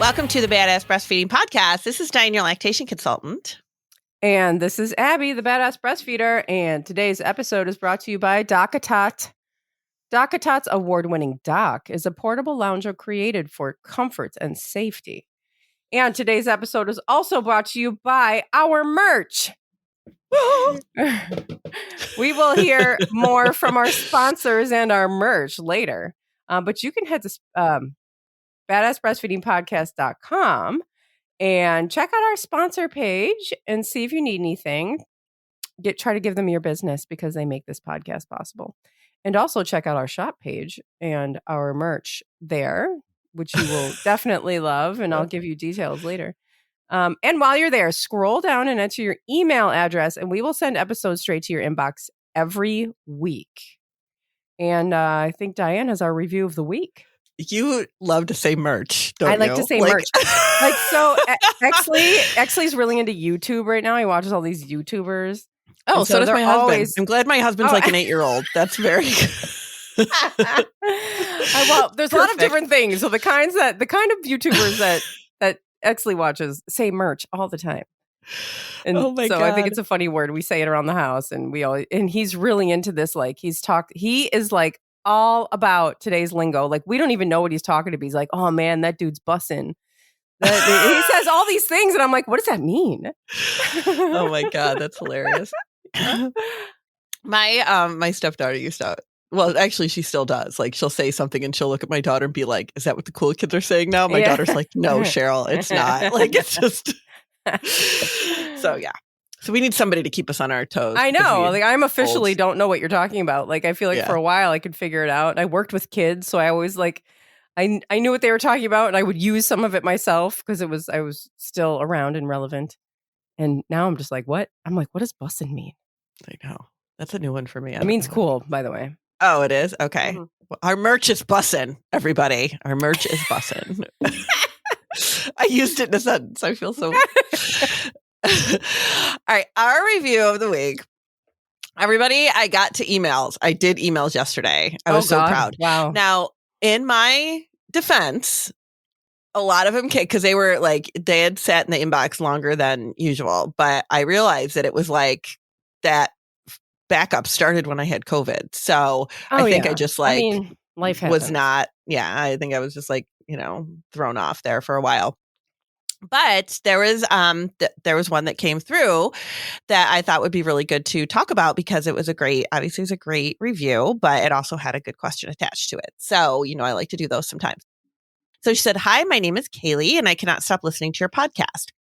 Welcome to the Badass Breastfeeding Podcast. This is Dianne, your lactation consultant. And this is Abby, the Badass Breastfeeder. And today's episode is brought to you by DockATot. DockATot's award-winning dock is a portable lounger created for comfort and safety. And today's episode is also brought to you by our merch. We will hear more from our sponsors and our merch later. But you can head to badassbreastfeedingpodcast.com and check out our sponsor page and see if you need anything. Try to give them your business because they make this podcast possible. And also check out our shop page and our merch there, which you will definitely love. And I'll give you details later. And while you're there, scroll down and enter your email address, and we will send episodes straight to your inbox every week. And I think Dianne has our review of the week. You love to say merch, don't you? I like to say merch. So Exley's really into YouTube right now. He watches all these YouTubers. Oh, so does my husband. I'm glad my husband's like an 8-year-old. That's very good. Well, there's a lot of different things. So the kind of YouTubers that Exley watches say merch all the time. And God. I think it's a funny word. We say it around the house, and and he's really into this. Like he is like all about today's lingo. Like we don't even know what he's talking to be. He's like, oh man, that dude's bussing. He says all these things, and I'm like, what does that mean? Oh my God, that's hilarious. My stepdaughter used to. Well, actually, she still does. Like, she'll say something and she'll look at my daughter and be like, is that what the cool kids are saying now? My daughter's like, no, Cheryl, it's not. Like, it's just. So, yeah. So we need somebody to keep us on our toes. I know. Like, I'm officially don't know what you're talking about. Like, I feel like for a while I could figure it out. I worked with kids, so I always like, I knew what they were talking about, and I would use some of it myself because I was still around and relevant. And now I'm just like, what? I'm like, what does bussin' mean? I know. That's a new one for me. It means cool, by the way. Oh, it is? Okay. Mm-hmm. Well, our merch is bussin', everybody. Our merch is bussin'. I used it in a sentence. I feel so... All right. Our review of the week. Everybody, I got to emails. I did emails yesterday. I was so proud. Wow. Now, in my defense, a lot of them came because they had sat in the inbox longer than usual. But I realized that it was like that backup started when I had COVID. So I think I just life was not. Yeah, I think I was just thrown off there for a while. But there was one that came through that I thought would be really good to talk about because it was a great review, but it also had a good question attached to it. So, I like to do those sometimes. So she said, hi, my name is Kaylee and I cannot stop listening to your podcast.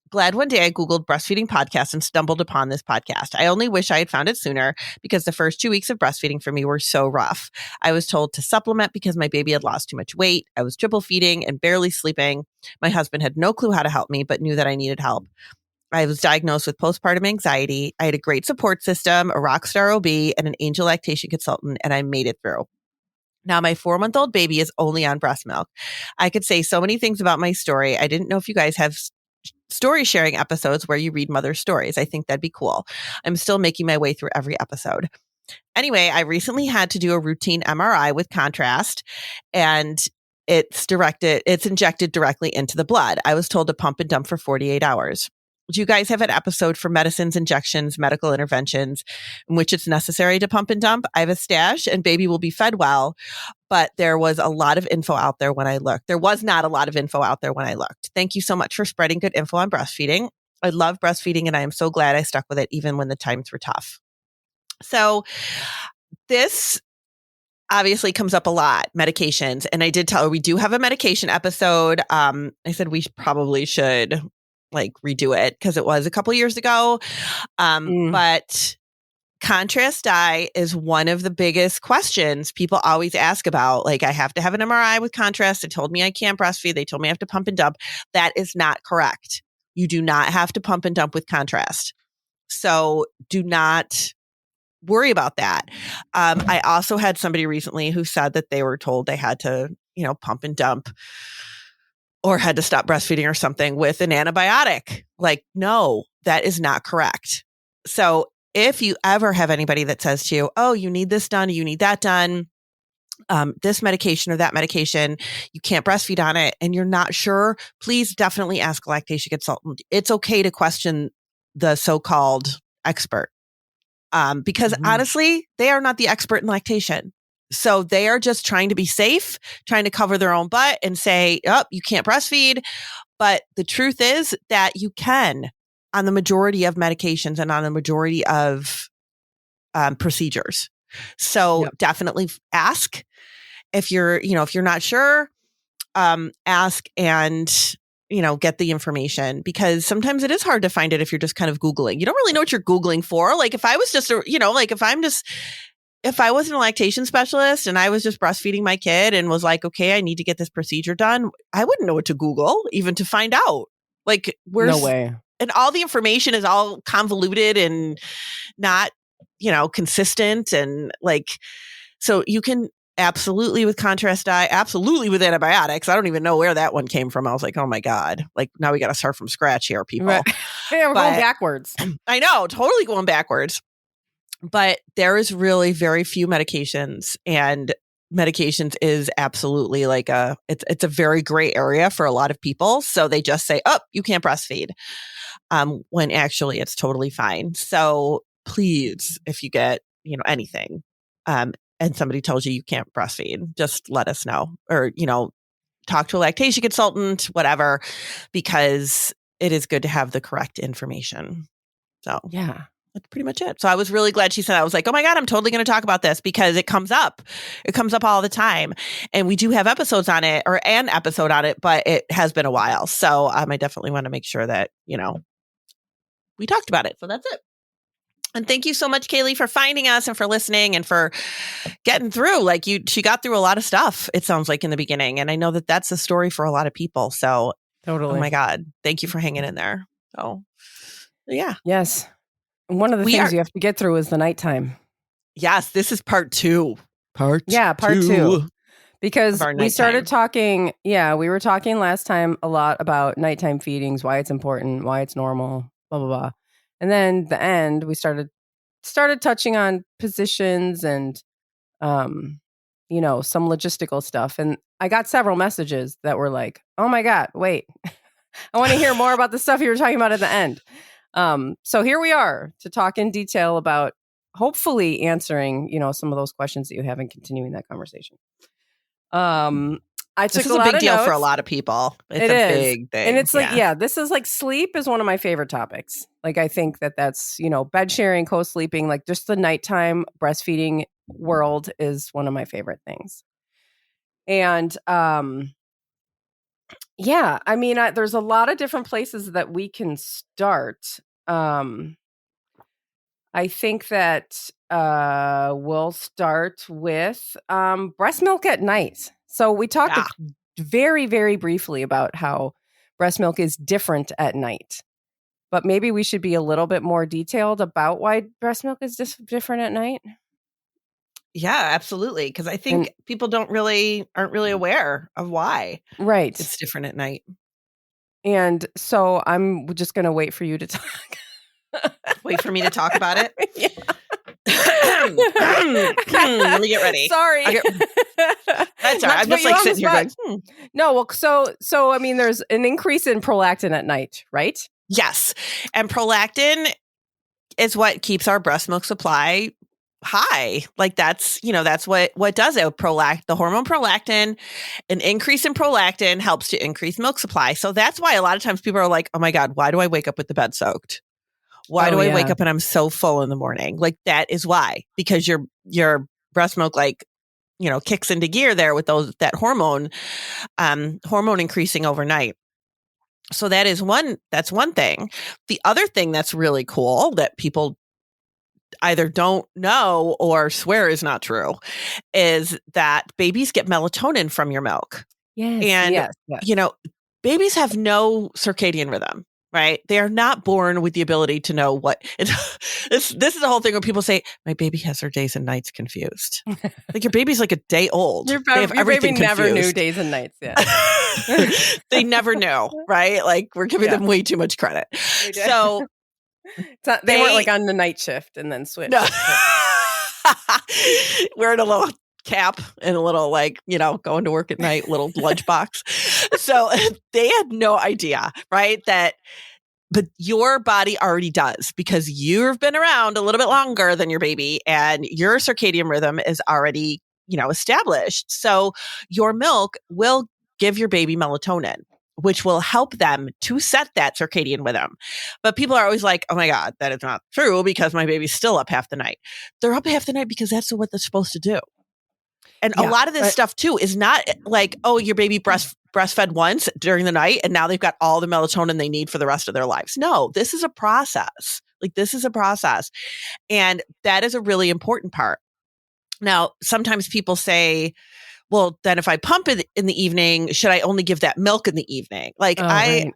Glad one day I Googled breastfeeding podcast and stumbled upon this podcast. I only wish I had found it sooner because the first 2 weeks of breastfeeding for me were so rough. I was told to supplement because my baby had lost too much weight. I was triple feeding and barely sleeping. My husband had no clue how to help me, but knew that I needed help. I was diagnosed with postpartum anxiety. I had a great support system, a rock star OB, and an angel lactation consultant, and I made it through. Now, my 4-month-old baby is only on breast milk. I could say so many things about my story. I didn't know if you guys have story sharing episodes where you read mother's stories. I think that'd be cool. I'm still making my way through every episode. Anyway, I recently had to do a routine MRI with contrast, and it's injected directly into the blood. I was told to pump and dump for 48 hours. Do you guys have an episode for medicines, injections, medical interventions in which it's necessary to pump and dump? I have a stash and baby will be fed well, but there was a lot of info out there when I looked. There was not a lot of info out there when I looked. Thank you so much for spreading good info on breastfeeding. I love breastfeeding and I am so glad I stuck with it even when the times were tough. So this obviously comes up a lot, medications. And I did tell her we do have a medication episode. I said we probably should redo it because it was a couple years ago. But contrast dye is one of the biggest questions people always ask about. Like, I have to have an MRI with contrast. They told me I can't breastfeed. They told me I have to pump and dump. That is not correct. You do not have to pump and dump with contrast. So do not worry about that. I also had somebody recently who said that they were told they had to, pump and dump or had to stop breastfeeding or something with an antibiotic. Like, no, that is not correct. So if you ever have anybody that says to you, oh, you need this done, you need that done, this medication or that medication, you can't breastfeed on it, and you're not sure, please definitely ask a lactation consultant. It's okay to question the so-called expert. Because honestly, they are not the expert in lactation. So they are just trying to be safe, trying to cover their own butt and say, oh, you can't breastfeed. But the truth is that you can on the majority of medications and on the majority of procedures. So definitely ask if you're not sure, ask and, get the information, because sometimes it is hard to find it if you're just kind of Googling. You don't really know what you're Googling for. Like if I was just, if I wasn't a lactation specialist and I was just breastfeeding my kid and was like, okay, I need to get this procedure done, I wouldn't know what to Google even to find out. Like, where's No way. And all the information is all convoluted and not, consistent. And like, so you can absolutely with contrast dye, absolutely with antibiotics. I don't even know where that one came from. I was like, oh my God, like now we got to start from scratch here, people. Right. Yeah, we're going backwards. I know, totally going backwards. But there is really very few medications, and medications is absolutely like it's a very gray area for a lot of people. So they just say, oh, you can't breastfeed. When actually it's totally fine. So please, if you get, anything, and somebody tells you can't breastfeed, just let us know, or, talk to a lactation consultant, whatever, because it is good to have the correct information. So yeah, that's pretty much it. So I was really glad she said that. I was like, oh my God, I'm totally going to talk about this because it comes up. It comes up all the time. And we do have episodes on it, or an episode on it, but it has been a while. So I definitely want to make sure that, we talked about it. So that's it. And thank you so much, Kaylee, for finding us and for listening and for getting through. Like she got through a lot of stuff, it sounds like, in the beginning. And I know that that's a story for a lot of people. So totally. Oh my God. Thank you for hanging in there. So yeah. Yes. One of the things you have to get through is the nighttime. Yes. This is part two. Part two. Because we started talking, we were talking last time a lot about nighttime feedings, why it's important, why it's normal, blah, blah, blah. And then the end, we started touching on positions and, some logistical stuff. And I got several messages that were like, oh my God, wait, I want to hear more about the stuff you were talking about at the end. So here we are to talk in detail about hopefully answering, some of those questions that you have and continuing that conversation. This is a big deal for a lot of people. It's a big thing. And it's like, this is like sleep is one of my favorite topics. Like, I think that's, bed sharing, co-sleeping, like just the nighttime breastfeeding world is one of my favorite things. And, there's a lot of different places that we can start. I think that, we'll start with, breast milk at night. So we talked very, very briefly about how breast milk is different at night, but maybe we should be a little bit more detailed about why breast milk is different at night. Yeah, absolutely. Because I think people aren't really aware of why it's different at night. And so I'm just going to wait for you to talk. Wait for me to talk about it? Yeah. Let me get ready. Sorry. That's all right. I'm just like sitting here going, No, well, so there's an increase in prolactin at night, right? Yes. And prolactin is what keeps our breast milk supply high. Like that's what does it. The hormone prolactin, an increase in prolactin helps to increase milk supply. So that's why a lot of times people are like, oh my God, why do I wake up with the bed soaked? Why do I wake up and I'm so full in the morning? Like that is why, because your breast milk kicks into gear there with that hormone increasing overnight. So that's one thing. The other thing that's really cool that people either don't know or swear is not true is that babies get melatonin from your milk. Yes. And, babies have no circadian rhythm. Right. They are not born with the ability to know what this is the whole thing when people say my baby has her days and nights confused. Like your baby's like a day old. Your baby never knew days and nights. Yeah. They never knew. Right. Like we're giving them way too much credit. So they weren't like on the night shift and then switched. No. We're in a little cap and a little going to work at night, little lunchbox. So they had no idea, right? But your body already does because you've been around a little bit longer than your baby and your circadian rhythm is already, established. So your milk will give your baby melatonin, which will help them to set that circadian rhythm. But people are always like, oh my God, that is not true because my baby's still up half the night. They're up half the night because that's what they're supposed to do. And a lot of this stuff too is not like, oh, your baby breastfed once during the night and now they've got all the melatonin they need for the rest of their lives. No, this is a process. And that is a really important part. Now, sometimes people say, well, then if I pump it in the evening, should I only give that milk in the evening? I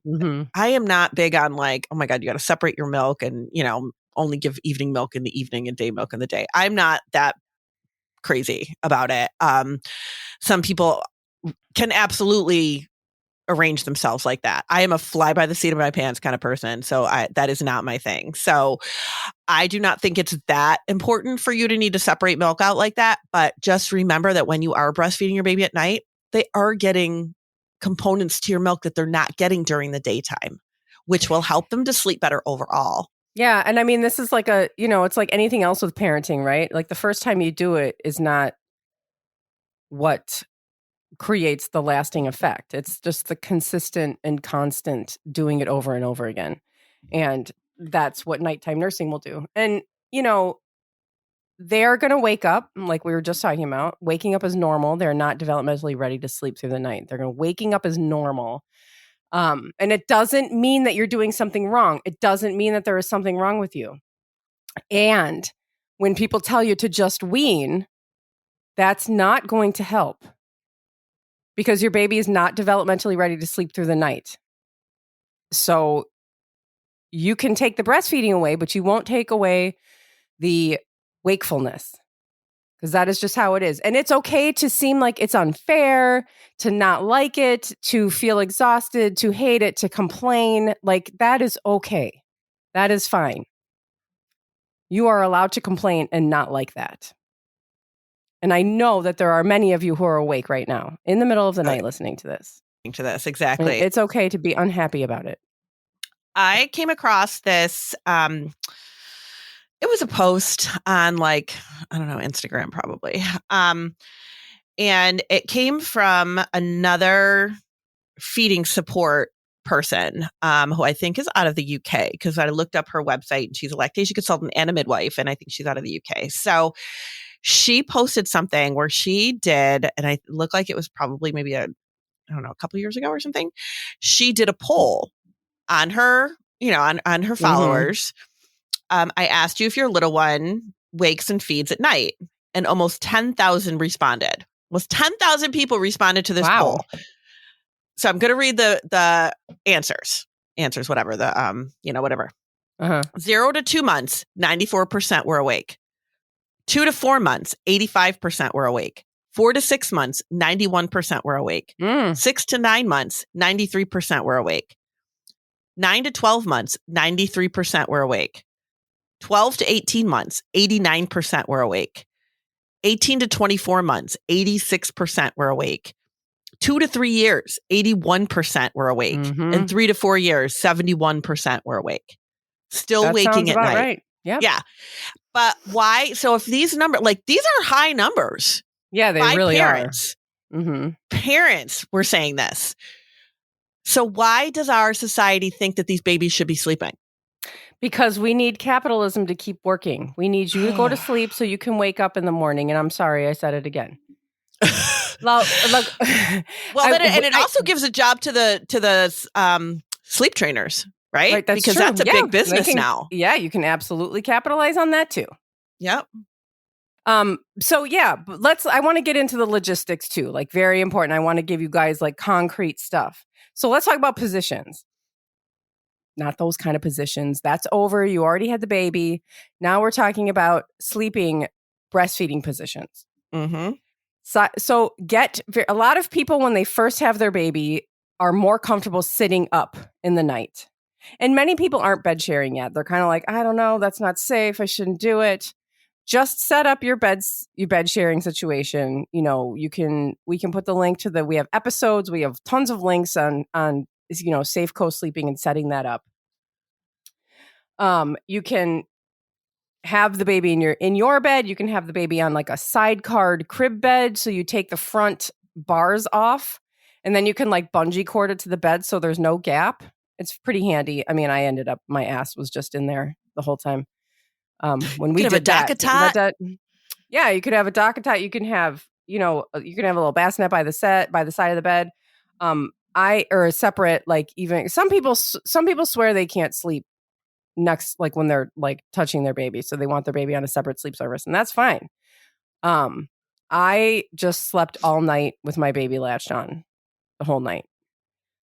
am not big on oh my God, you got to separate your milk and, only give evening milk in the evening and day milk in the day. I'm not that crazy about it. Some people can absolutely arrange themselves like that. I am a fly by the seat of my pants kind of person. So that is not my thing. So I do not think it's that important for you to need to separate milk out like that. But just remember that when you are breastfeeding your baby at night, they are getting components to your milk that they're not getting during the daytime, which will help them to sleep better overall. Yeah. And I mean, this is like it's like anything else with parenting, right? Like the first time you do it is not what creates the lasting effect. It's just the consistent and constant doing it over and over again. And that's what nighttime nursing will do. And, they're going to wake up, like we were just talking about. Waking up is normal. They're not developmentally ready to sleep through the night. They're going to waking up is normal. And it doesn't mean that you're doing something wrong. It doesn't mean that there is something wrong with you. And when people tell you to just wean, that's not going to help because your baby is not developmentally ready to sleep through the night. So you can take the breastfeeding away, but you won't take away the wakefulness because that is just how it is. And it's okay to seem like it's unfair, to not like it, to feel exhausted, to hate it, to complain. Like that is okay. That is fine. You are allowed to complain and not like that. And I know that there are many of you who are awake right now in the middle of the night listening to this. Exactly. And it's okay to be unhappy about it. I came across this, it was a post on Instagram probably. And it came from another feeding support person who I think is out of the UK because I looked up her website and she's a lactation consultant and a midwife. And I think she's out of the UK. So she posted something where she did, and I looked like it was probably maybe a couple years ago or something. She did a poll on her, on her followers. I asked you if your little one wakes and feeds at night, and almost 10,000 responded. Almost 10,000 people responded to this poll. So I'm going to read the answers, whatever, whatever. 0 to 2 months, 94% were awake. 2 to 4 months, 85% were awake. 4 to 6 months, 91% were awake. 6 to 9 months, 93% were awake. 9 to 12 months, 93% were awake. 12 to 18 months, 89% were awake. 18 to 24 months, 86% were awake. 2 to 3 years, 81% were awake. And 3 to 4 years, 71% were awake. Still waking at night. Right. Yep. Yeah. But why? So if these numbers, these are high numbers. Yeah, they really parents. are. Parents were saying this. So why does our society think that these babies should be sleeping? Because we need capitalism to keep working. We need you to go to sleep so you can wake up in the morning. And I'm sorry, I said it again. It also gives a job to the sleep trainers, right? That's because true. That's a big business now. Yeah, you can absolutely capitalize on that too. Yep. So yeah, but I want to get into the logistics too. Very important. I want to give you guys concrete stuff. So let's talk about positions. Not those kind of positions. That's over. You already had the baby. Now we're talking about sleeping, breastfeeding positions. So a lot of people when they first have their baby are more comfortable sitting up in the night. And many people aren't bed sharing yet. They're kind of like, I don't know, that's not safe. I shouldn't do it. just set up your bed sharing situation. You know, we can put the link to we have episodes. We have tons of links on safe co-sleeping and setting that up. You can have the baby in your bed. You can have the baby on like a side-card crib bed. So you take the front bars off and then you can like bungee cord it to the bed so there's no gap. It's pretty handy. I mean, my ass was just in there the whole time. When we did that, yeah, you could have a DockATot. You can have, a little bassinet by the side of the bed. Or a separate, like, even some people swear they can't sleep next, like when they're like touching their baby. So they want their baby on a separate sleep service, and that's fine. I just slept all night with my baby latched on the whole night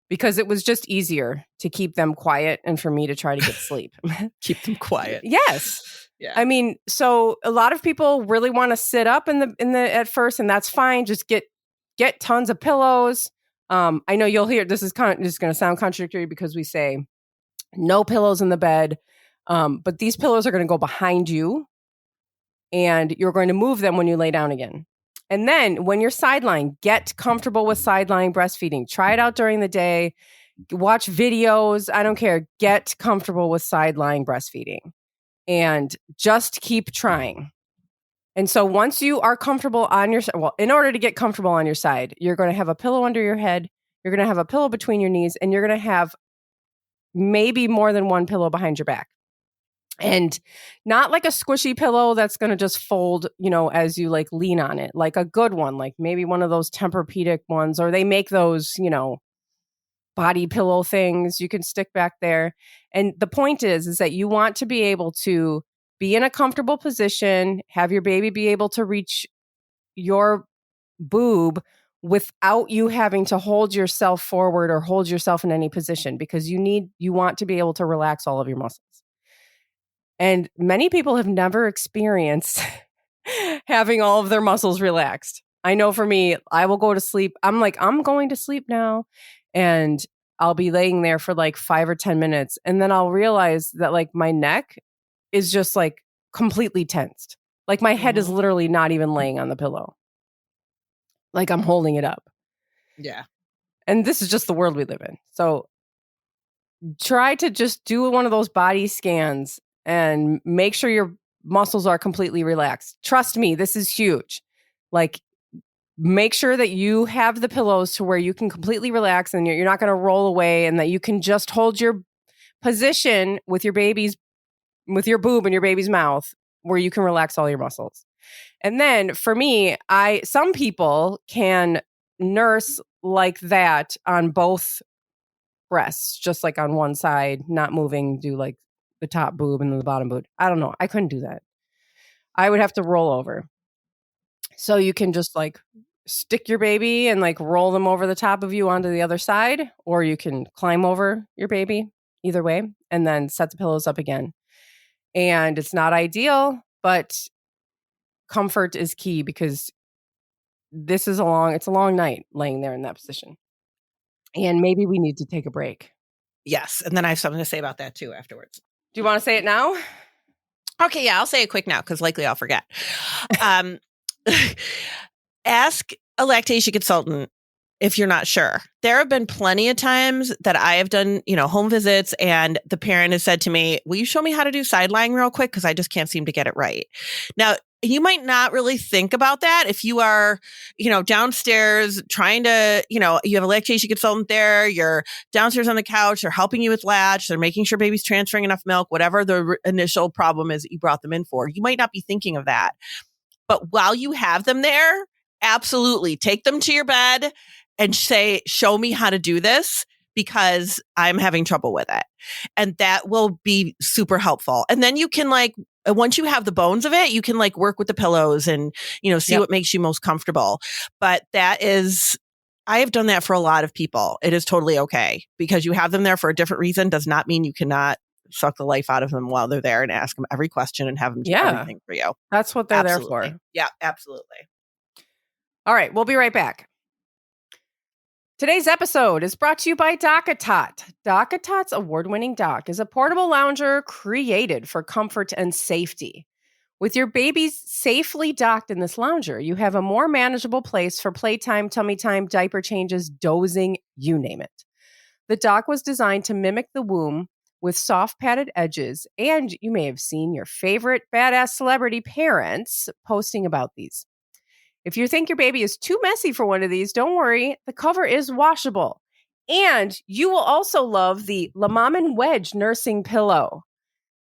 because it was just easier to keep them quiet and for me to try to get sleep. Keep them quiet. Yes. Yeah. I mean, so a lot of people really want to sit up in the at first, and that's fine. Just get tons of pillows. I know you'll hear this is going to sound contradictory because we say no pillows in the bed, but these pillows are going to go behind you, and you're going to move them when you lay down again. And then when you're sideline, get comfortable with sideline breastfeeding. Try it out during the day. Watch videos. I don't care. Get comfortable with sideline breastfeeding and just keep trying. And so once you are comfortable on your side, in order to get comfortable on your side, you're going to have a pillow under your head. You're going to have a pillow between your knees, and you're going to have maybe more than one pillow behind your back. And not like a squishy pillow that's going to just fold, as you like lean on it, like a good one, like maybe one of those Tempur-Pedic ones, or they make those, body pillow things you can stick back there. And the point is that you want to be able to be in a comfortable position, have your baby be able to reach your boob without you having to hold yourself forward or hold yourself in any position, because you want to be able to relax all of your muscles. And many people have never experienced having all of their muscles relaxed. I know for me, I will go to sleep. I'm like, I'm going to sleep now. And I'll be laying there for like 5 or 10 minutes. And then I'll realize that like my neck is just like completely tensed. Like my head is literally not even laying on the pillow. Like I'm holding it up. Yeah. And this is just the world we live in. So try to just do one of those body scans and make sure your muscles are completely relaxed. Trust me, this is huge. Like, make sure that you have the pillows to where you can completely relax and you're not going to roll away, and that you can just hold your position with your boob in your baby's mouth where you can relax all your muscles. And then for me, some people can nurse like that on both breasts, just like on one side, not moving, do like the top boob and then the bottom boob. I don't know. I couldn't do that. I would have to roll over. So you can just like stick your baby and like roll them over the top of you onto the other side, or you can climb over your baby, either way, and then set the pillows up again. And it's not ideal, but comfort is key, because it's a long night laying there in that position. And maybe we need to take a break. Yes. And then I have something to say about that too afterwards. Do you want to say it now? Okay, yeah, I'll say it quick now because likely I'll forget. Ask a lactation consultant if you're not sure. There have been plenty of times that I have done, home visits, and the parent has said to me, will you show me how to do side lying real quick? Because I just can't seem to get it right. Now, you might not really think about that if you are, downstairs trying to, you have a lactation consultant there, you're downstairs on the couch, they're helping you with latch, they're making sure baby's transferring enough milk, whatever the initial problem is that you brought them in for. You might not be thinking of that. But while you have them there, absolutely take them to your bed and say, show me how to do this, because I'm having trouble with it. And that will be super helpful. And then you can once you have the bones of it, you can work with the pillows and, see what makes you most comfortable. But I have done that for a lot of people. It is totally okay, because you have them there for a different reason does not mean you cannot suck the life out of them while they're there and ask them every question and have them do everything for you. That's what they're there for. Yeah, absolutely. All right, we'll be right back. Today's episode is brought to you by DockATot. DockATot's award-winning dock is a portable lounger created for comfort and safety. With your babies safely docked in this lounger, you have a more manageable place for playtime, tummy time, diaper changes, dozing, you name it. The dock was designed to mimic the womb with soft padded edges, and you may have seen your favorite badass celebrity parents posting about these. If you think your baby is too messy for one of these, don't worry, the cover is washable. And you will also love the La Mom and Wedge nursing pillow.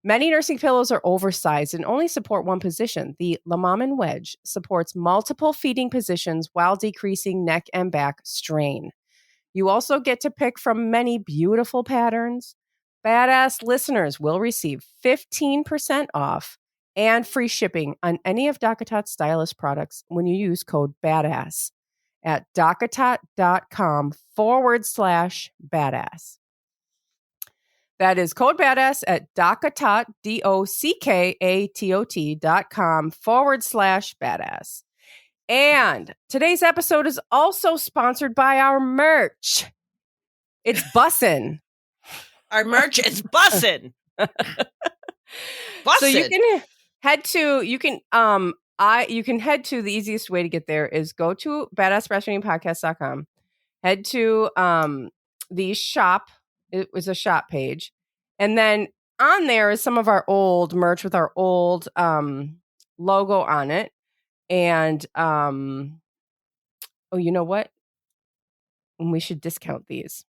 Many nursing pillows are oversized and only support one position. The La Mom and Wedge supports multiple feeding positions while decreasing neck and back strain. You also get to pick from many beautiful patterns. Badass listeners will receive 15% off and free shipping on any of DockATot's stylist products when you use code BADASS at dockatot.com/badass. That is code BADASS at DockATot, DockATot.com/badass. And today's episode is also sponsored by our merch. It's bussin'. Our merch is bussin'. So you can head to, you can head to, the easiest way to get there is go to badassbreastfeedingpodcast.com. Head to the shop. It was a shop page. And then on there is some of our old merch with our old logo on it. And oh, you know what? We should discount these.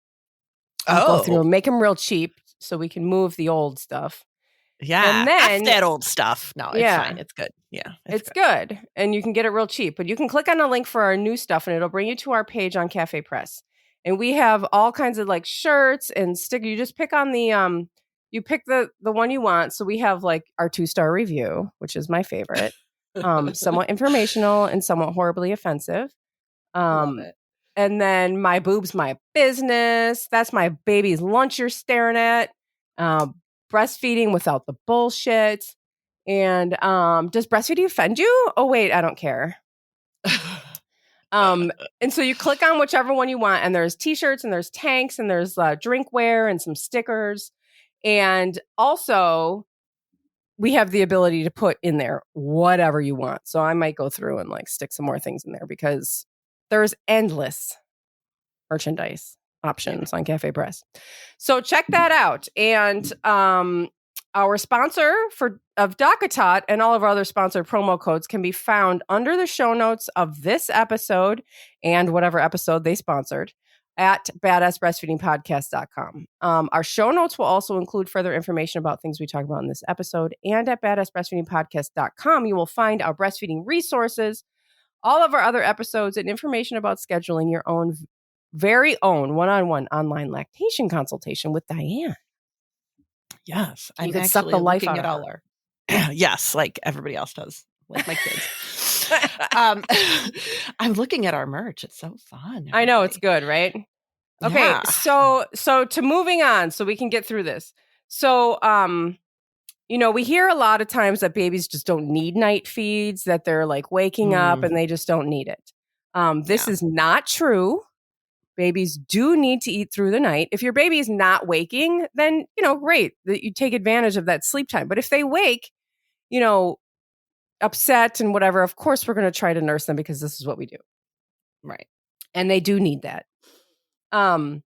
I'll go through and make them real cheap so we can move the old stuff. Yeah. And then F that old stuff. No, it's fine. It's good. Yeah. It's good. And you can get it real cheap. But you can click on a link for our new stuff and it'll bring you to our page on Cafe Press. And we have all kinds of like shirts and stickers. You just pick on the you pick the one you want. So we have like our 2-star review, which is my favorite. Somewhat informational and somewhat horribly offensive. Love it. And then my boobs, my business. That's my baby's lunch you're staring at. Breastfeeding without the bullshit. And does breastfeeding offend you? Oh, wait, I don't care. And so you click on whichever one you want. And there's t-shirts and there's tanks and there's drinkware and some stickers. And also we have the ability to put in there whatever you want. So I might go through and like stick some more things in there because there's endless merchandise options on Cafe Press. So check that out. And our sponsor of DockATot and all of our other sponsor promo codes can be found under the show notes of this episode and whatever episode they sponsored at badassbreastfeedingpodcast.com. Our show notes will also include further information about things we talk about in this episode. And at badassbreastfeedingpodcast.com, you will find our breastfeeding resources, all of our other episodes, and information about scheduling your own very own one-on-one online lactation consultation with Dianne. Yes. You could suck the life out of all our yes, like everybody else does, like my kids. I'm looking at our merch. It's so fun. I know, it's good, right? Okay, Yeah. so to moving on, so we can get through this. So, you know, we hear a lot of times that babies just don't need night feeds, that they're like waking up and they just don't need it. This is not true. Babies do need to eat through the night. If your baby is not waking, then, you know, great that you take advantage of that sleep time. But if they wake, you know, upset and whatever, of course, we're going to try to nurse them because this is what we do. Right. And they do need that. But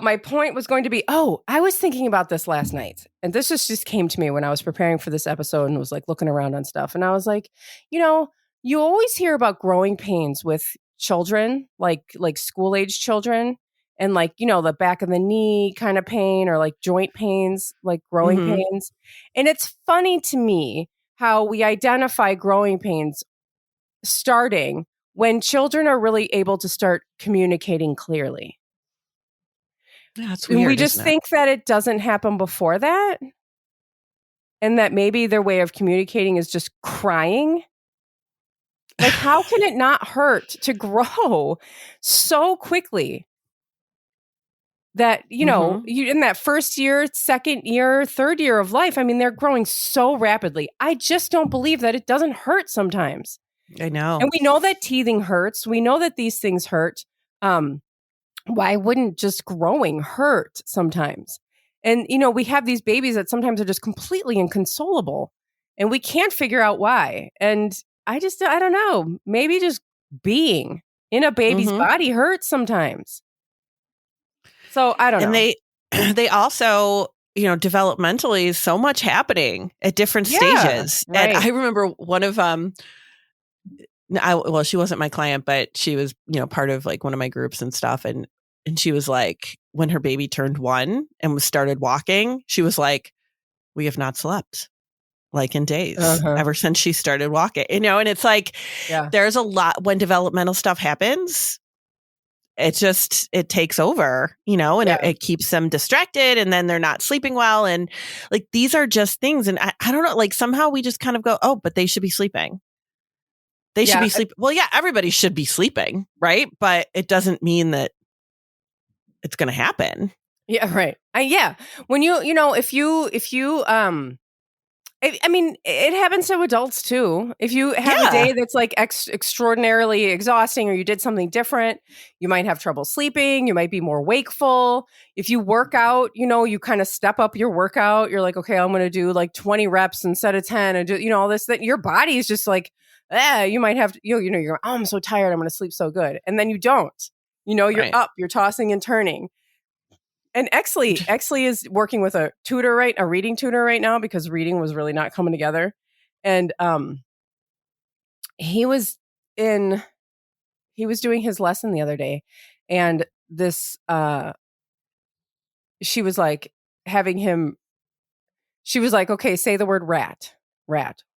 my point was going to be, I was thinking about this last night. And this just came to me when I was preparing for this episode and was like looking around on stuff. And I was like, you know, you always hear about growing pains with children, like school age children, and like, you know, the back of the knee kind of pain or like joint pains, like growing pains. And it's funny to me how we identify growing pains starting when children are really able to start communicating clearly. Yeah, it's weird. And we just think that it doesn't happen before that. And that maybe their way of communicating is just crying. Like, how can it not hurt to grow so quickly that, you know, you in that first year, second year, third year of life, I mean, they're growing so rapidly. I just don't believe that it doesn't hurt sometimes. I know. And we know that teething hurts. We know that these things hurt. Why wouldn't just growing hurt sometimes? And, you know, we have these babies that sometimes are just completely inconsolable. And we can't figure out why. And I don't know. Maybe just being in a baby's body hurts sometimes. So I don't know. And they also, developmentally, so much happening at different stages. Right. And I remember one of she wasn't my client, but she was, part of like one of my groups and stuff. And she was like, when her baby turned 1 and started walking, she was like, we have not slept like in days ever since she started walking, and it's like, there's a lot when developmental stuff happens. It takes over, and it keeps them distracted, and then they're not sleeping well. And like, these are just things. And I don't know, like somehow we just kind of go, oh, but they should be sleeping. They should be sleeping. Well, yeah, everybody should be sleeping. Right. But it doesn't mean that it's going to happen. Yeah. Right. When if you, I mean, it happens to adults too. If you have a day that's like extraordinarily exhausting, or you did something different, you might have trouble sleeping. You might be more wakeful. If you work out, you kind of step up your workout. You're like, okay, I'm going to do like 20 reps instead of 10, and do, all this, that your body is just like, you might have, you're, oh, I'm so tired, I'm going to sleep so good. And then you don't, you're up, you're tossing and turning. And Exley is working with a reading tutor right now, because reading was really not coming together. And he was doing his lesson the other day, and this she was like okay, say the word rat.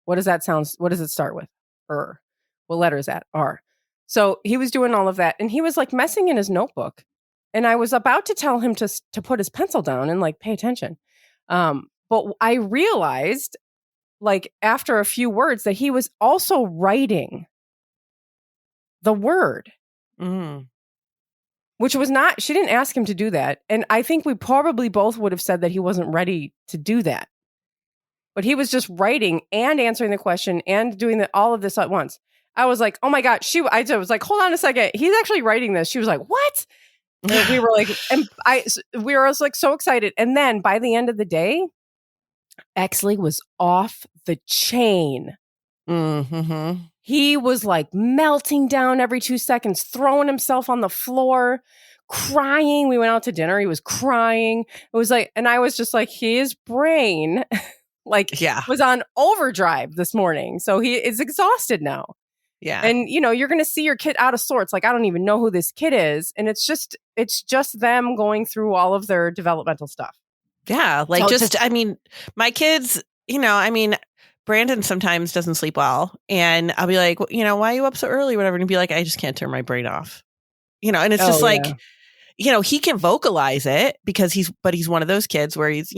What does that sound? What does it start with? What letter is that? R. So he was doing all of that, and he was like messing in his notebook. And I was about to tell him to put his pencil down and like pay attention. But I realized, like after a few words, that he was also writing the word. Which was not, she didn't ask him to do that. And I think we probably both would have said that he wasn't ready to do that. But he was just writing and answering the question and doing all of this at once. I was like, oh my God. I was like, hold on a second. He's actually writing this. She was like, what? And we were like, we were like so excited. And then by the end of the day, Exley was off the chain. He was like melting down every 2 seconds, throwing himself on the floor, crying. We went out to dinner. He was crying. It was like, and I was just like, his brain was on overdrive this morning. So he is exhausted now. Yeah. And, you're going to see your kid out of sorts. Like, I don't even know who this kid is. And it's just them going through all of their developmental stuff. Yeah. Like, my kids, Brandon sometimes doesn't sleep well. And I'll be like, why are you up so early? Whatever. And he'd be like, I just can't turn my brain off. And it's just like, he can vocalize it because he's one of those kids where he's,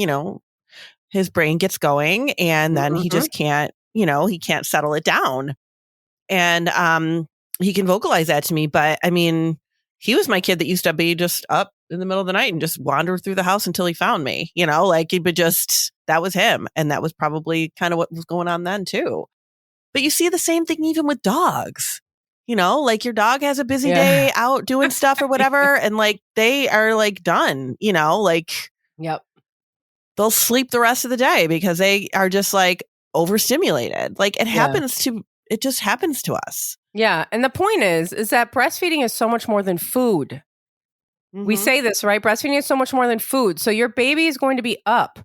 his brain gets going, and then he just can't, he can't settle it down. And he can vocalize that to me. But I mean, he was my kid that used to be just up in the middle of the night and just wander through the house until he found me, like he would just, that was him. And that was probably kind of what was going on then too. But you see the same thing even with dogs, like your dog has a busy day out doing stuff or whatever. And like, they are like done, like, yep, they'll sleep the rest of the day because they are just like overstimulated. Like it just happens to us. Yeah. And the point is that breastfeeding is so much more than food. We say this, right? Breastfeeding is so much more than food. So your baby is going to be up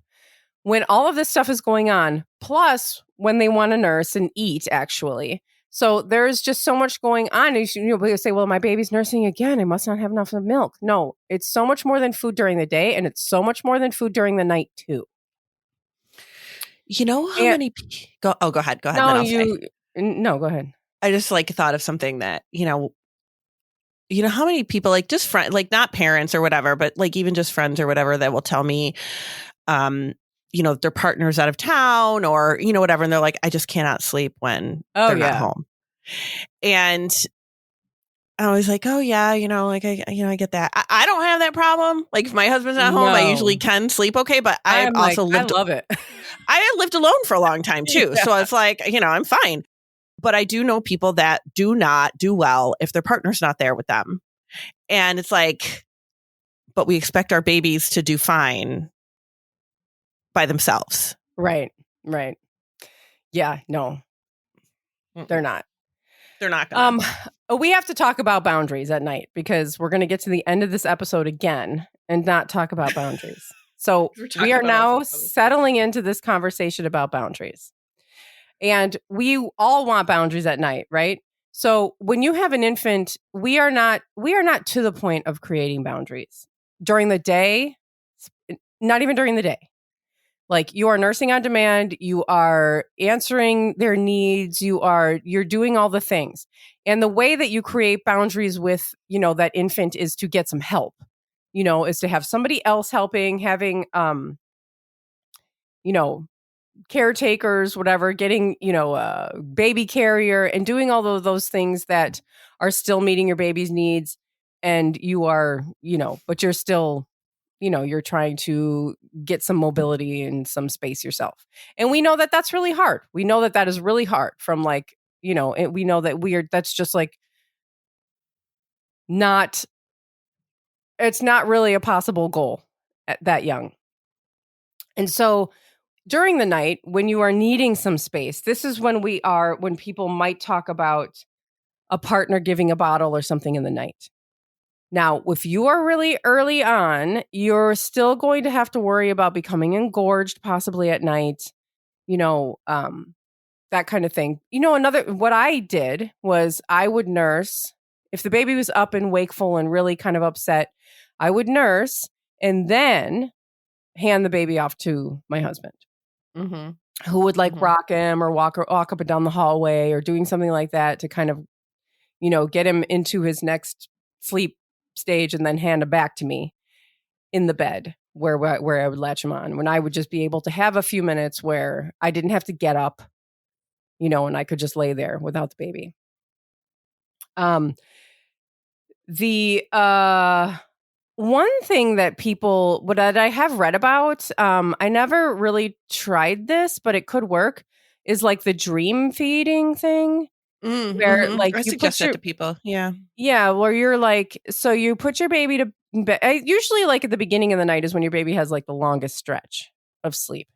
when all of this stuff is going on, plus when they want to nurse and eat, actually. So there's just so much going on. You say, well, my baby's nursing again. I must not have enough of milk. No, it's so much more than food during the day, and it's so much more than food during the night, too. How many... Go ahead. No, go ahead. I just like thought of something that, how many people, like just friends, like not parents or whatever, but like even just friends or whatever, that will tell me, their partner's out of town or, whatever. And they're like, I just cannot sleep when they're not home. And I was like, oh yeah, I get that. I don't have that problem. Like if my husband's not home, I usually can sleep okay. But I love it. I lived alone for a long time too. So it's like, I'm fine. But I do know people that do not do well if their partner's not there with them. And it's like, but we expect our babies to do fine by themselves. Right. Yeah, no, they're not. They're not gonna. We have to talk about boundaries at night because we're going to get to the end of this episode again and not talk about boundaries. So we are now settling into this conversation about boundaries. And we all want boundaries at night, right? So when you have an infant, we are not to the point of creating boundaries during the day, not even during the day. Like, you are nursing on demand, you are answering their needs, you're doing all the things. And the way that you create boundaries with, that infant is to get some help, is to have somebody else helping, having, caretakers, whatever, getting, a baby carrier and doing all of those things that are still meeting your baby's needs. And you are, but you're still, you're trying to get some mobility and some space yourself. And we know that that's really hard. We know that that is really hard from like, we know that that's just like it's not really a possible goal at that young. And so during the night, when you are needing some space, this is when when people might talk about a partner giving a bottle or something in the night. Now, if you are really early on, you're still going to have to worry about becoming engorged possibly at night, that kind of thing. What I did was I would nurse. If the baby was up and wakeful and really kind of upset, I would nurse and then hand the baby off to my husband, who would rock him or walk up and down the hallway or doing something like that to kind of, get him into his next sleep stage and then hand him back to me in the bed where I would latch him on, when I would just be able to have a few minutes where I didn't have to get up, and I could just lay there without the baby. The one thing that that I have read about, I never really tried this, but it could work, is like the dream feeding thing. Where like I suggest that to people. Yeah. Yeah. Where you're like, so you put your baby to bed. Usually like at the beginning of the night is when your baby has like the longest stretch of sleep.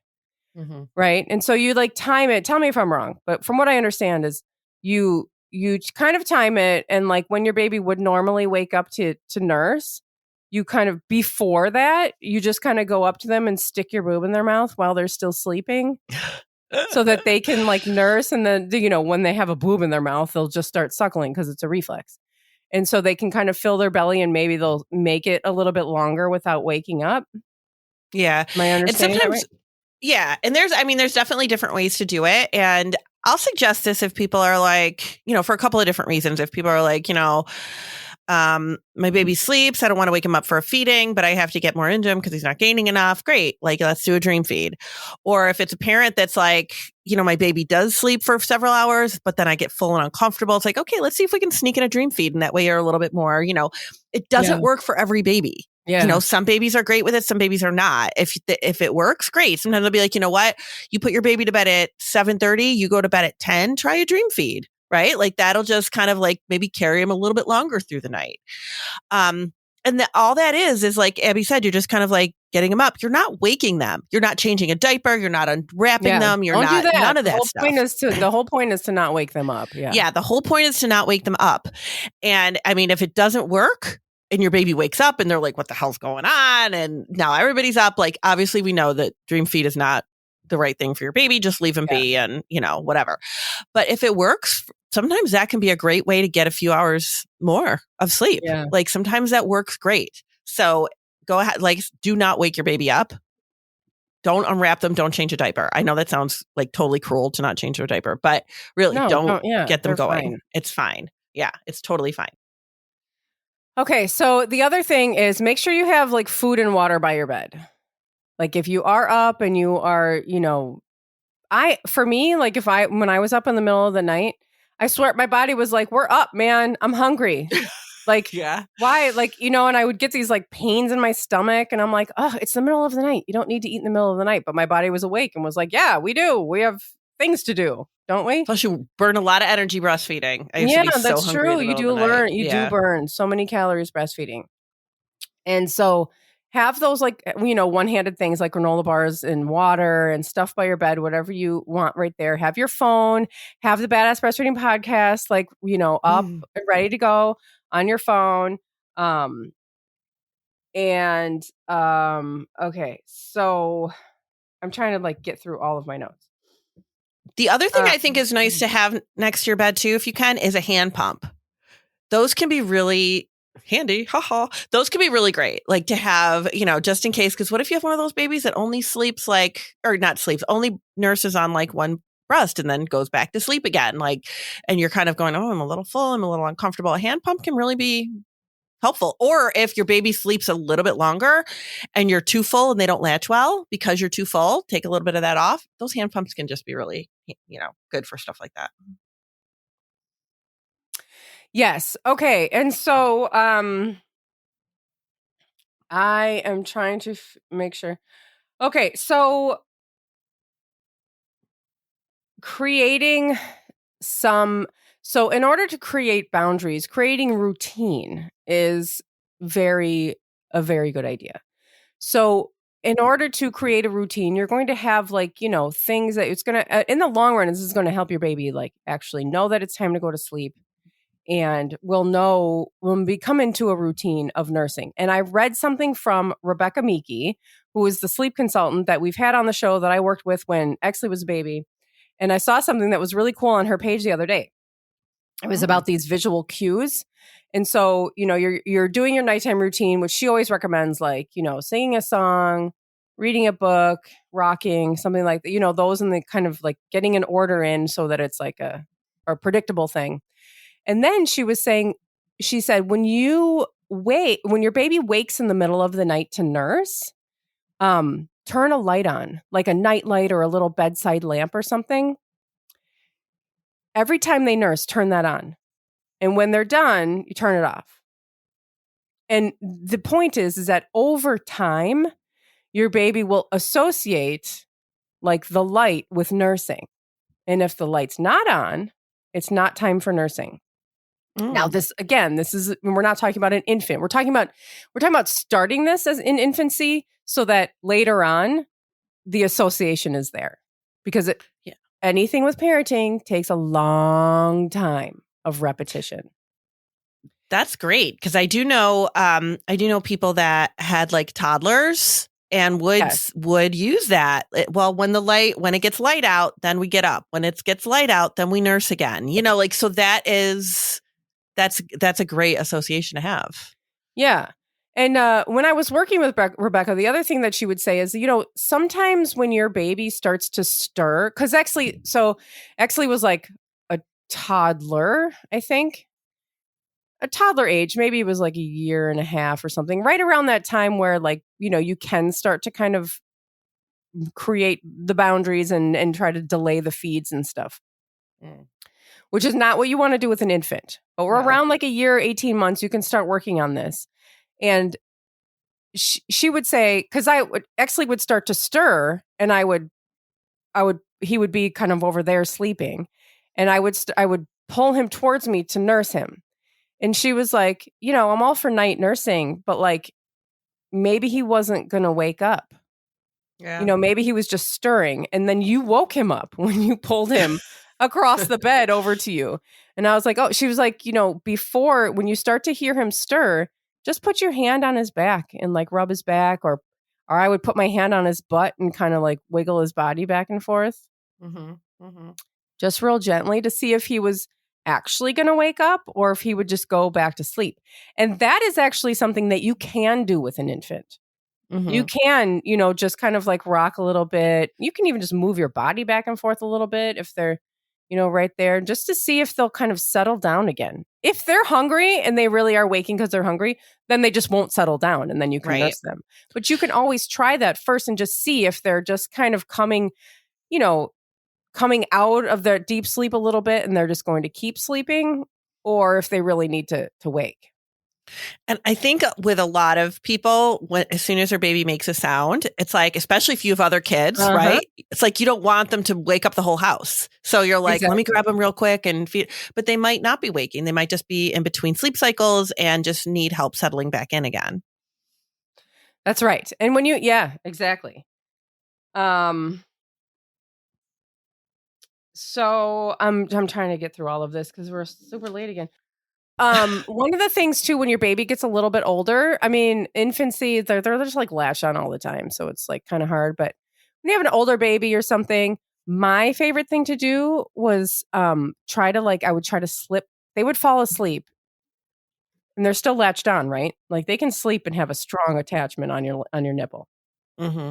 Right. And so you like time it. Tell me if I'm wrong. But from what I understand is you kind of time it. And like when your baby would normally wake up to nurse, you kind of, before that, you just kind of go up to them and stick your boob in their mouth while they're still sleeping. So that they can like nurse, and then, when they have a boob in their mouth, they'll just start suckling because it's a reflex. And so they can kind of fill their belly and maybe they'll make it a little bit longer without waking up. Yeah. Am I understanding that right? Yeah. And there's definitely different ways to do it. And I'll suggest this if people are like, for a couple of different reasons. If people are like, my baby sleeps, I don't want to wake him up for a feeding, but I have to get more into him because he's not gaining enough. Great. Like, let's do a dream feed. Or if it's a parent that's like, my baby does sleep for several hours, but then I get full and uncomfortable. It's like, okay, let's see if we can sneak in a dream feed. And that way you're a little bit more, it doesn't work for every baby. Yeah. Some babies are great with it. Some babies are not. If it works, great. Sometimes they'll be like, you know what? You put your baby to bed at 7:30, you go to bed at 10, try a dream feed. Right? Like that'll just kind of like maybe carry them a little bit longer through the night. And all that is like Abby said, you're just kind of like getting them up. You're not waking them. You're not changing a diaper. You're not unwrapping them. You're not, none of that stuff. The whole point is to not wake them up. Yeah. Yeah. The whole point is to not wake them up. And I mean, if it doesn't work and your baby wakes up and they're like, what the hell's going on? And now everybody's up. Like, obviously we know that dream feed is not the right thing for your baby. Just leave them be and, whatever. But if it works, sometimes that can be a great way to get a few hours more of sleep. Yeah. Like sometimes that works great. So go ahead, like do not wake your baby up. Don't unwrap them. Don't change a diaper. I know that sounds like totally cruel to not change their diaper, but really don't get them going. Fine. It's fine. Yeah, it's totally fine. Okay. So the other thing is make sure you have like food and water by your bed. Like if you are up and you are, for me, like when I was up in the middle of the night, I swear my body was like, we're up, man. I'm hungry. Like, why? Like, and I would get these like pains in my stomach and I'm like, oh, it's the middle of the night. You don't need to eat in the middle of the night. But my body was awake and was like, yeah, we do. We have things to do, don't we? Plus you burn a lot of energy breastfeeding. That's true. You do burn so many calories breastfeeding. And so have those like, one-handed things like granola bars and water and stuff by your bed, whatever you want right there. Have your phone, have the Badass Breastfeeding podcast, like, up and ready to go on your phone. Okay, so I'm trying to like get through all of my notes. The other thing I think is nice to have next to your bed too, if you can, is a hand pump. Those can be really handy. Haha. Those can be really great. Like to have, just in case, because what if you have one of those babies that only sleeps only nurses on like one breast and then goes back to sleep again. Like, and you're kind of going, oh, I'm a little full. I'm a little uncomfortable. A hand pump can really be helpful. Or if your baby sleeps a little bit longer and you're too full and they don't latch well because you're too full, take a little bit of that off. Those hand pumps can just be really, good for stuff like that. Yes. Okay. And so I am trying to make sure. Okay. So in order to create boundaries, creating routine is a very good idea. So in order to create a routine, you're going to have like, things that it's going to, in the long run, this is going to help your baby like actually know that it's time to go to sleep. And we'll know when we come into a routine of nursing. And I read something from Rebecca Meeke, who is the sleep consultant that we've had on the show that I worked with when Exley was a baby. And I saw something that was really cool on her page the other day. It was about these visual cues. And so, you're doing your nighttime routine, which she always recommends, like, singing a song, reading a book, rocking, something like that, those, and the kind of like getting an order in so that it's like a predictable thing. And then she said, when your baby wakes in the middle of the night to nurse, turn a light on, like a night light or a little bedside lamp or something. Every time they nurse, turn that on. And when they're done, you turn it off. And the point is that over time, your baby will associate like the light with nursing. And if the light's not on, it's not time for nursing. Now, we're not talking about an infant. We're talking about starting this as in infancy so that later on the association is there, because anything with parenting takes a long time of repetition. That's great, because I do know people that had like toddlers and would use that. Well, when it gets light out, then we get up. When it gets light out, then we nurse again. So that's a great association to have. Yeah. And when I was working with Rebecca, the other thing that she would say is, sometimes when your baby starts to stir, because Exley was like a toddler, I think. A toddler age, maybe it was like a year and a half or something, right around that time where like, you can start to kind of create the boundaries and try to delay the feeds and stuff. Which is not what you want to do with an infant. But we're around like a year, 18 months, you can start working on this. And she would say, because Exley would start to stir, and he would be kind of over there sleeping, and I would pull him towards me to nurse him. And she was like, I'm all for night nursing, but like maybe he wasn't going to wake up. Yeah. Maybe he was just stirring, and then you woke him up when you pulled him across the bed over to you. And I was like, she was like, before, when you start to hear him stir, just put your hand on his back and like rub his back, or I would put my hand on his butt and kind of like wiggle his body back and forth. Just real gently to see if he was actually going to wake up or if he would just go back to sleep. And that is actually something that you can do with an infant. You can, just kind of like rock a little bit. You can even just move your body back and forth a little bit if they're, right there, just to see if they'll kind of settle down again. If they're hungry and they really are waking because they're hungry, then they just won't settle down, and then you can nurse them. But you can always try that first and just see if they're just kind of coming out of their deep sleep a little bit and they're just going to keep sleeping, or if they really need to wake. And I think with a lot of people, as soon as their baby makes a sound, it's like, especially if you have other kids, right? It's like you don't want them to wake up the whole house. So you're like, Let me grab them real quick and feed. But they might not be waking. They might just be in between sleep cycles and just need help settling back in again. That's right. And when yeah, exactly. So I'm trying to get through all of this because we're super late again. One of the things too, when your baby gets a little bit older, I mean, infancy, they're just like latch on all the time. So it's like kind of hard. But when you have an older baby or something, my favorite thing to do was I would try to slip. They would fall asleep and they're still latched on, right? Like they can sleep and have a strong attachment on your nipple. Mm-hmm.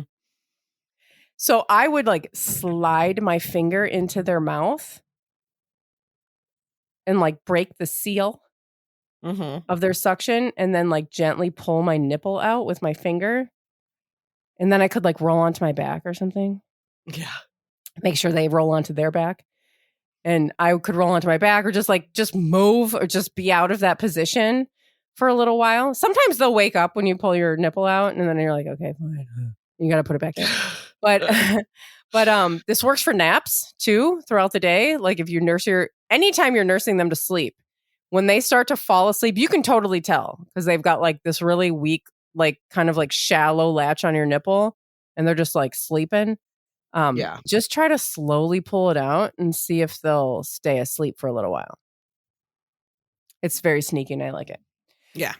So I would like slide my finger into their mouth and like break the seal of their suction and then like gently pull my nipple out with my finger. And then I could like roll onto my back or something. Yeah. Make sure they roll onto their back. And I could roll onto my back or just move or just be out of that position for a little while. Sometimes they'll wake up when you pull your nipple out and then you're like, okay, fine. You got to put it back in. But this works for naps too throughout the day. Like if you anytime you're nursing them to sleep, when they start to fall asleep, you can totally tell because they've got like this really weak, like kind of like shallow latch on your nipple and they're just like sleeping. Just try to slowly pull it out and see if they'll stay asleep for a little while. It's very sneaky and I like it. Yeah.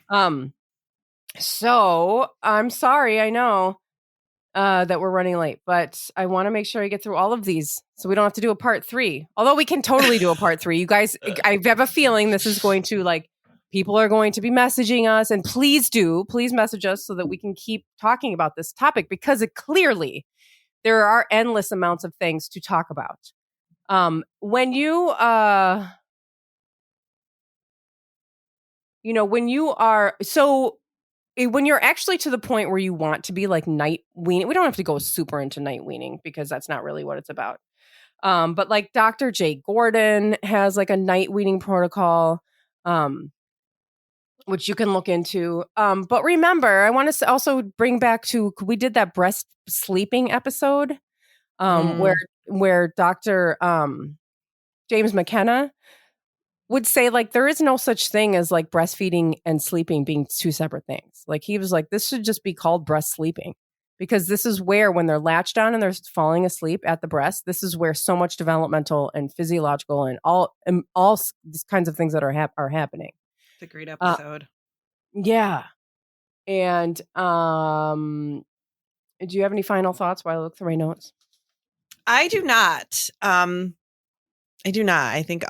So I'm sorry, I know that we're running late, but I want to make sure I get through all of these so we don't have to do a part 3. Although we can totally do a part 3. You guys, I have a feeling this is going to like, people are going to be messaging us and please message us so that we can keep talking about this topic because clearly there are endless amounts of things to talk about. When you when you're actually to the point where you want to be like night weaning, we don't have to go super into night weaning because that's not really what it's about. But like Dr. Jay Gordon has like a night weaning protocol, which you can look into. But remember, I want to also bring back to, we did that breast sleeping episode where Dr. James McKenna would say like there is no such thing as like breastfeeding and sleeping being two separate things. Like he was like, this should just be called breast sleeping because this is where when they're latched on and they're falling asleep at the breast, this is where so much developmental and physiological and all these kinds of things that are happening. It's a great episode. Yeah. And do you have any final thoughts while I look through my notes? I do not. I think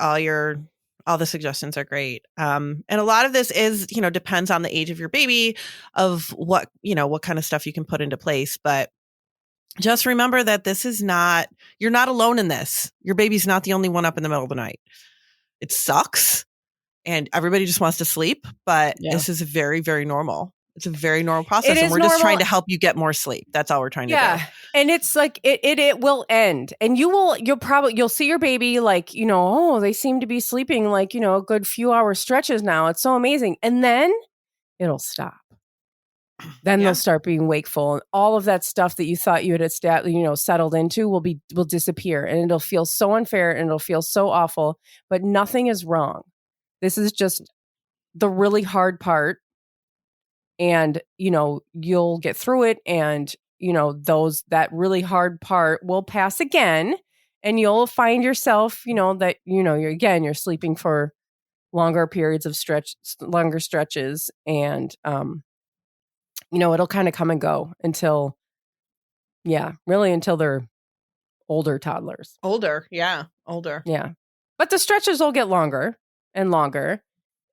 all the suggestions are great. And a lot of this is, depends on the age of your baby, of what kind of stuff you can put into place. But just remember that you're not alone in this. Your baby's not the only one up in the middle of the night. It sucks. And everybody just wants to sleep, but This is very, very normal. It's a very normal process. And we're just trying to help you get more sleep. That's all we're trying to do. Yeah. And it's like, it will end. And you'll see your baby like, they seem to be sleeping like, a good few hour stretches now. It's so amazing. And then it'll stop. Then they'll start being wakeful. And all of that stuff that you thought you had settled into will disappear. And it'll feel so unfair and it'll feel so awful. But nothing is wrong. This is just the really hard part. And, you'll get through it and, that really hard part will pass again and you'll find yourself, that, you're sleeping for longer periods of longer stretches and, it'll kind of come and go until they're older toddlers. Older. Yeah. Older. Yeah. But the stretches will get longer and longer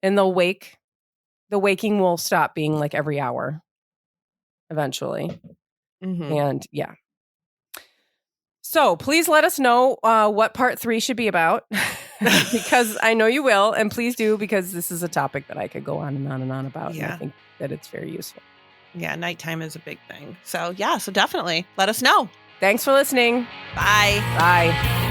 and the waking will stop being like every hour eventually. Mm-hmm. And so please let us know what part 3 should be about because I know you will. And please do, because this is a topic that I could go on and on and on about. Yeah. And I think that it's very useful. Yeah. Nighttime is a big thing. So so definitely let us know. Thanks for listening. Bye. Bye.